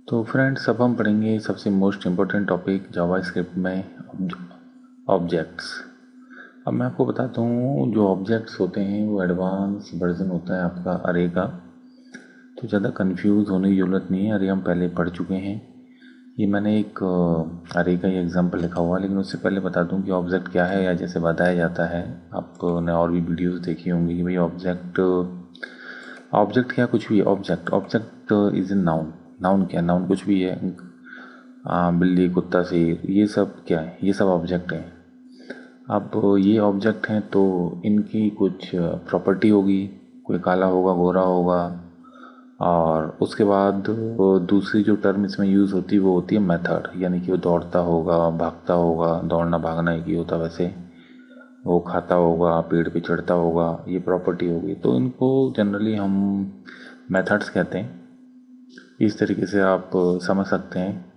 तो फ्रेंड्स, अब हम पढ़ेंगे सबसे मोस्ट इम्पोर्टेंट टॉपिक जावास्क्रिप्ट में, ऑब्जेक्ट्स। अब मैं आपको बताता हूँ, जो ऑब्जेक्ट्स होते हैं वो एडवांस वर्जन होता है आपका अरे का। तो ज़्यादा कंफ्यूज होने की ज़रूरत नहीं है, अरे हम पहले पढ़ चुके हैं। ये मैंने एक अरे का ही एग्जाम्पल लिखा हुआ है, लेकिन उससे पहले बता दूँ कि ऑब्जेक्ट क्या है, या जैसे बताया जाता है आपने और भी वीडियोस देखी होंगी कि भाई ऑब्जेक्ट ऑब्जेक्ट क्या, कुछ भी है। Object object is in noun. Noun क्या, नाउन कुछ भी है। बिल्ली, कुत्ता, शेर, ये सब क्या है, ये सब ऑब्जेक्ट हैं। अब ये ऑब्जेक्ट हैं तो इनकी कुछ प्रॉपर्टी होगी, कोई काला होगा, गोरा होगा। और उसके बाद वो दूसरी जो टर्म इसमें यूज़ होती है वो होती है मेथड, यानी कि वो दौड़ता होगा, भागता होगा। दौड़ना भागना एक ही होता वैसे। वो खाता होगा, पेड़ पे चढ़ता होगा, ये प्रॉपर्टी होगी। तो इनको जनरली हम मेथड्स कहते हैं। इस तरीके से आप समझ सकते हैं।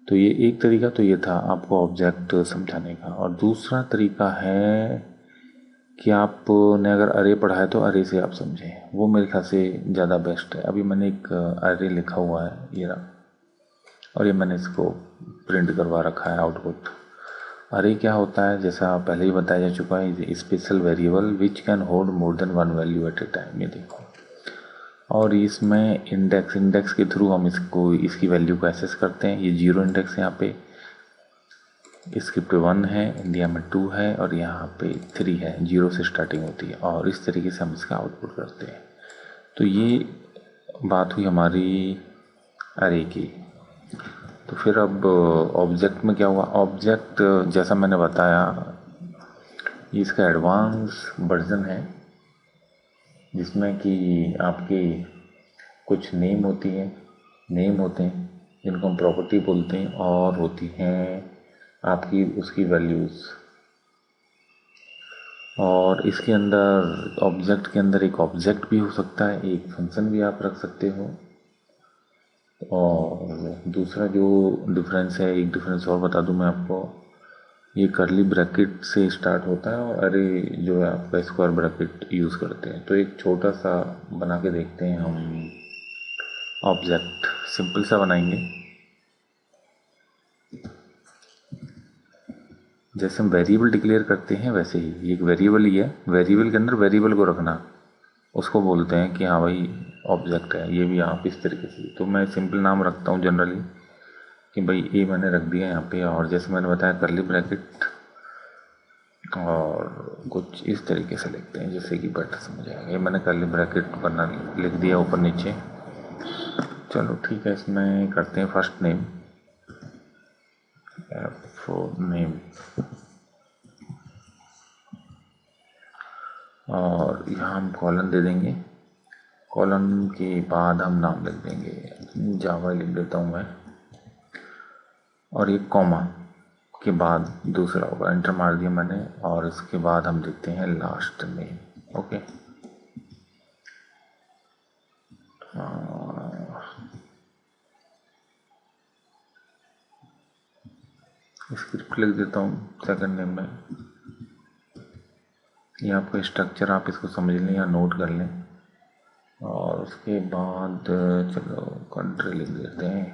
तो ये एक तरीका तो ये था आपको ऑब्जेक्ट समझाने का। और दूसरा तरीका है कि आपने अगर अरे पढ़ा है तो अरे से आप समझें, वो मेरे ख्याल से ज़्यादा बेस्ट है। अभी मैंने एक अरे लिखा हुआ है, ये रहा, और ये मैंने इसको प्रिंट करवा रखा है आउटपुट। अरे क्या होता है, जैसा पहले ही बताया जा चुका है, special variable which can hold more than one value at a time. ये देखो, और इसमें इंडेक्स इंडेक्स के थ्रू हम इसको इसकी वैल्यू को एसेस करते हैं। ये जीरो इंडेक्स यहाँ पे स्क्रिप्ट 1 है, इंडिया में 2 है, और यहाँ पे 3 है, जीरो से स्टार्टिंग होती है। और इस तरीके से हम इसका आउटपुट करते हैं। तो ये बात हुई हमारी अरे की। तो फिर अब ऑब्जेक्ट में क्या हुआ। ऑब्जेक्ट जैसा मैंने बताया, ये इसका एडवांस वर्जन है, जिसमें कि आपकी कुछ नेम होती है, नेम होते हैं जिनको हम प्रॉपर्टी बोलते हैं, और होती हैं आपकी उसकी वैल्यूज़। और इसके अंदर ऑब्जेक्ट के अंदर एक ऑब्जेक्ट भी हो सकता है, एक फंक्शन भी आप रख सकते हो। और दूसरा जो डिफरेंस है, एक डिफरेंस और बता दूं मैं आपको, ये करली ब्रैकेट से स्टार्ट होता है, और अरे जो है आपका स्क्वायर ब्रैकेट यूज़ करते हैं। तो एक छोटा सा बना के देखते हैं हम ऑब्जेक्ट, सिंपल सा बनाएंगे। जैसे हम वेरिएबल डिक्लेयर करते हैं वैसे ही ये एक वेरिएबल ही है। वेरिएबल के अंदर वेरिएबल को रखना, उसको बोलते हैं कि हाँ भाई ऑब्जेक्ट है। ये भी आप इस तरीके से, तो मैं सिंपल नाम रखता हूँ जनरली कि भाई ए मैंने रख दिया यहाँ पे। और जैसे मैंने बताया करली ब्रैकेट, और कुछ इस तरीके से लिखते हैं जिससे कि बेटर समझ आएगा। ये मैंने करली ब्रैकेट बना लिख दिया ऊपर नीचे। चलो ठीक है, इसमें करते हैं फर्स्ट नेम, एफ नेम, और यहाँ हम कॉलन दे देंगे। कॉलन के बाद हम नाम लिख देंगे, जावा लिख देता हूँ मैं। और ये कॉमा के बाद दूसरा होगा, एंटर मार दिया मैंने। और इसके बाद हम देखते हैं लास्ट नेम। ओके, स्क्रिप्ट लिख देता हूँ सेकंड नेम में। ये आपका स्ट्रक्चर, आप इसको समझ लें या नोट कर लें। और उसके बाद चलो कंट्री लिख देते हैं,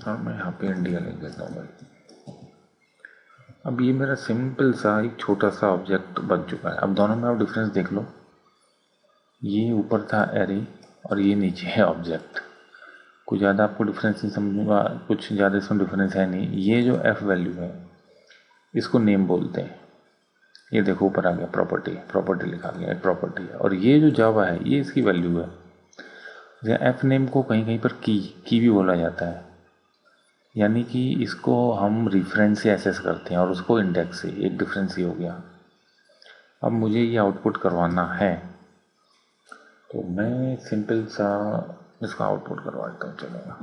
और मैं यहाँ पे इंडिया लिख देता हूँ भाई। अब ये मेरा सिंपल सा एक छोटा सा ऑब्जेक्ट बन चुका है। अब दोनों में आप डिफरेंस देख लो, ये ऊपर था एरे और ये नीचे है ऑब्जेक्ट। कुछ ज़्यादा आपको डिफरेंस नहीं समझूंगा, कुछ ज़्यादा इसमें डिफरेंस है नहीं। ये जो एफ वैल्यू है इसको नेम बोलते हैं। ये देखो ऊपर आ गया प्रॉपर्टी, प्रॉपर्टी लिखा गया, एक प्रॉपर्टी है। और ये जो जावा है ये इसकी वैल्यू है। एफ नेम को कहीं कहीं पर की भी बोला जाता है, यानी कि इसको हम रेफरेंस से एसेस करते हैं और उसको इंडेक्स से। एक डिफरेंस ही हो गया। अब मुझे ये आउटपुट करवाना है, तो मैं सिंपल सा इसका आउटपुट करवाता हूँ। चलेगा,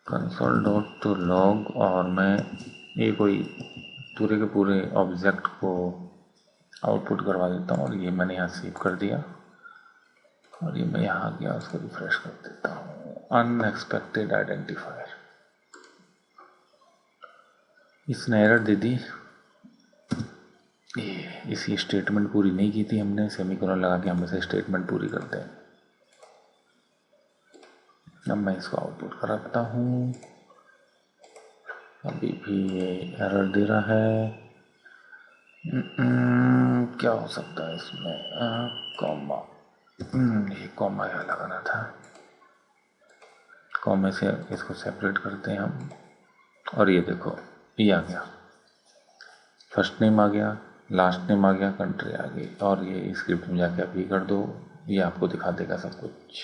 कंसोल डॉट लॉग, और मैं ये कोई पूरे के पूरे ऑब्जेक्ट को आउटपुट करवा देता हूँ। और ये मैंने यहाँ सेव कर दिया, और ये मैं यहाँ गया उसको रिफ्रेश कर देता हूँ। अनएक्सपेक्टेड आइडेंटिफायर, इसने एरर दे दी। ये इसी स्टेटमेंट पूरी नहीं की थी हमने, सेमीकोलन लगा के हमेशा स्टेटमेंट पूरी करते हैं। अब मैं इसको आउटपुट कराता हूँ। अभी भी ये एरर दे रहा है। क्या हो सकता है इसमें? कॉमा, ये कॉमा यहाँ लगाना था। कॉमे से इसको सेपरेट करते हैं हम, और ये देखो ये आ गया, फर्स्ट नेम आ गया, लास्ट नेम आ गया, कंट्री आ गई, और ये स्क्रिप्ट में जाके आप ये कर दो, ये आपको दिखा देगा सब कुछ।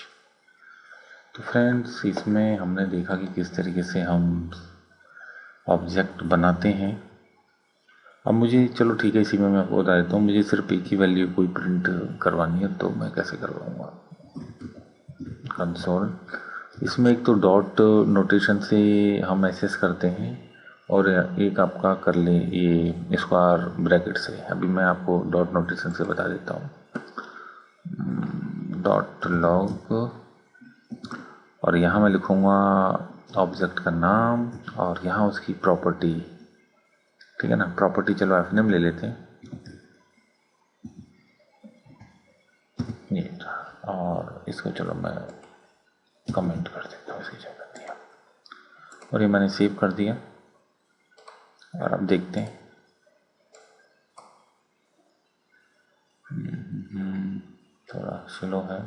तो फ्रेंड्स, इसमें हमने देखा कि किस तरीके से हम ऑब्जेक्ट बनाते हैं। अब मुझे, चलो ठीक है, इसी में मैं आपको बता देता हूँ, मुझे सिर्फ एक ही वैल्यू कोई प्रिंट करवानी है, तो मैं कैसे करवाऊँगा? कंसोल, इसमें एक तो डॉट नोटेशन से हम एक्सेस करते हैं, और एक आपका कर ले ये स्क्वायर ब्रैकेट से। अभी मैं आपको डॉट नोटेशन से बता देता हूँ। डॉट लॉग, और यहाँ मैं लिखूँगा ऑब्जेक्ट का नाम, और यहाँ उसकी प्रॉपर्टी, ठीक है ना। प्रॉपर्टी चलो एफ नेम ले लेते हैं, ये, और इसको चलो मैं कमेंट कर देता हूँ इसकी जगह दिया, और ये मैंने सेव कर दिया। और अब देखते हैं, थोड़ा स्लो है।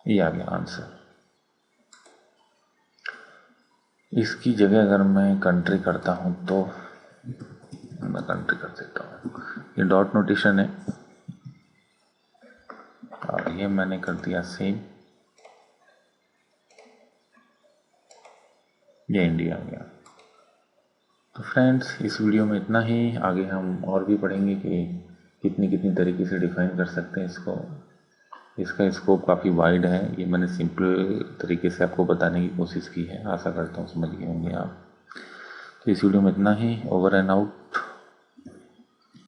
ये आ गया आंसर। इसकी जगह अगर मैं कंट्री करता हूँ, तो मैं कंट्री कर देता हूँ, ये डॉट नोटेशन है, और ये मैंने कर दिया सेव, ये इंडिया आ गया। तो फ्रेंड्स, इस वीडियो में इतना ही। आगे हम और भी पढ़ेंगे कि कितनी कितनी तरीके से डिफाइन कर सकते हैं इसको। इसका स्कोप काफ़ी वाइड है, ये मैंने सिंपल तरीके से आपको बताने की कोशिश की है। आशा करता हूँ समझ गए होंगे आप। तो इस वीडियो में इतना ही। Over and out.